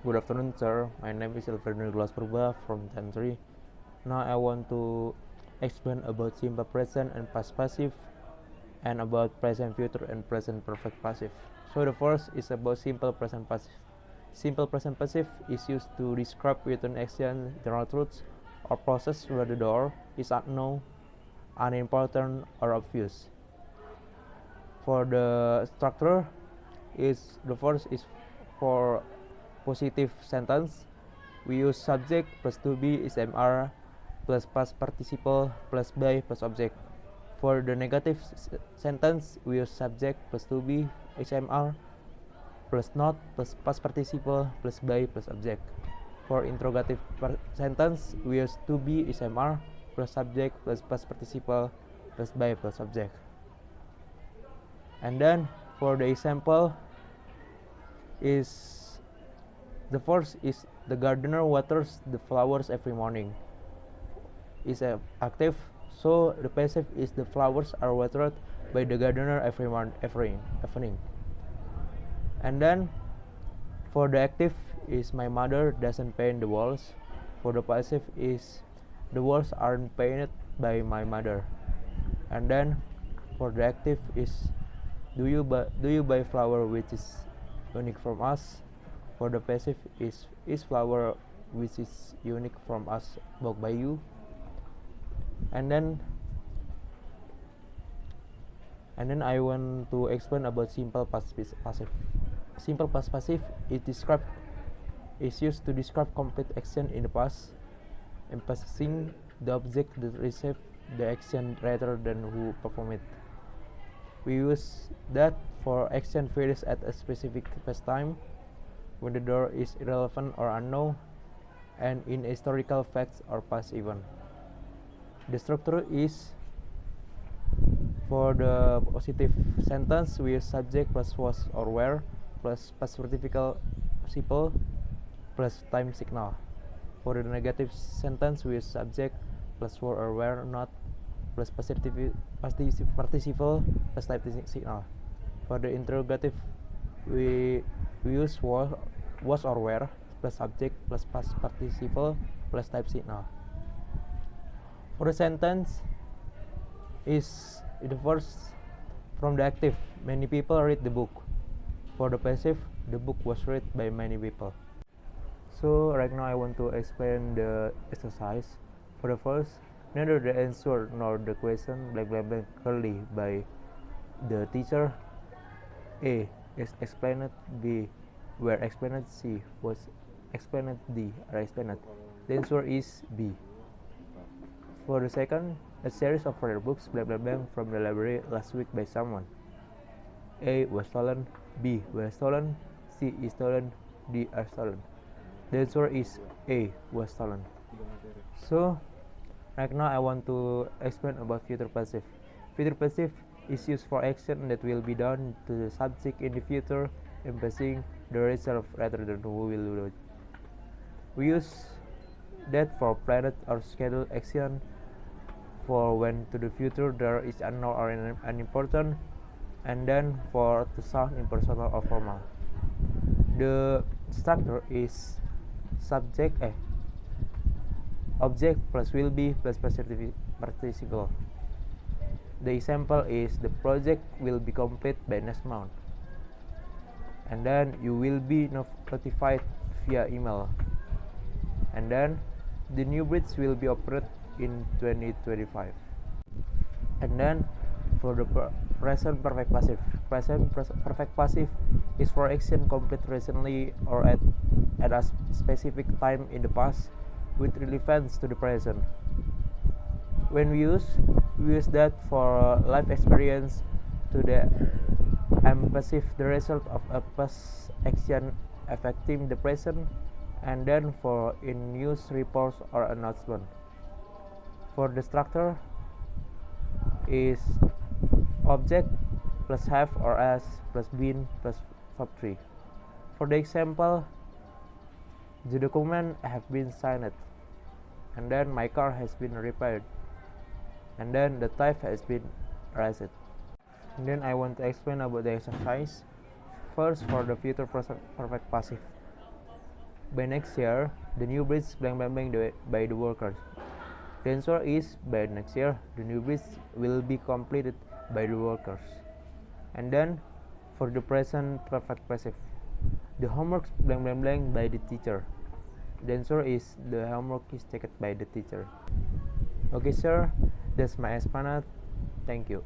Good afternoon, sir. My name is Elfredo Nicholas Purba from Time 3. Now I want to explain about simple present and past passive, and about present future and present perfect passive. So the first is about simple present passive. Simple present passive is used to describe written action, general truths, or process where the door is unknown, unimportant, or obvious. For the structure, is the first is for positive sentence. We use subject plus to be is mr plus past participle plus by plus object. For the negative sentence, we use subject plus to be is mr plus not plus past participle plus by plus object. For interrogative sentence, we use to be is mr plus subject plus past participle plus by plus object. And then for the example is the first is the gardener waters the flowers every morning. Is active, so the passive is the flowers are watered by the gardener every evening. And then for the active is my mother doesn't paint the walls. For the passive is the walls aren't painted by my mother. And then for the active is do you buy flower which is unique from us. For the passive is flower which is unique from us bought by you. And then I want to explain about simple past passive. Simple past passive is used to describe complete action in the past, emphasizing the object that received the action rather than who performed it. We use that for action varies at a specific past time, when the door is irrelevant or unknown, and in historical facts or past event. The structure is for the positive sentence we use subject plus was or were plus past participle plus time signal. For the negative sentence we use subject plus were or were not plus participle plus type signal. For the interrogative we use was or were plus subject plus past participle plus type signal. For the sentence is the first from the active, many people read the book. For the passive, the book was read by many people. So right now I want to explain the exercise. For the first, neither the answer nor the question blank clearly by the teacher. A is explained, B were explained, C was explained, D are explained. The answer is B. For the second, a series of rare books from the library last week by someone. A was stolen, B was stolen, C is stolen, D are stolen. The answer is A was stolen. So right now I want to explain about future passive. Future passive is used for action that will be done to the subject in the future, emphasizing the result rather than who will do it. We use that for planned or scheduled action, for when to the future there is unknown or unimportant, and then for to sound impersonal or formal. The structure is subject object plus will be plus participle. The example is the project will be complete by next month, and then you will be notified via email, and then the new bridge will be operated in 2025. And then for the present perfect passive. Present perfect passive is for action complete recently or at a specific time in the past with relevance to the present. When we use that for life experience to the emphasize the result of a past action affecting the present, and then for in news reports or announcement. For the structure is object plus have or as plus been plus verb 3. For the example, the document have been signed, and then my car has been repaired, and then the type has been raised. And then I want to explain about the exercise. First, for the future perfect passive. By next year, the new bridge blank blank blank by the workers. The answer is by next year, the new bridge will be completed by the workers. And then, for the present perfect passive, the homework blank blank blank by the teacher. The answer is the homework is checked by the teacher. Okay, sir, that's my explanation. Thank you.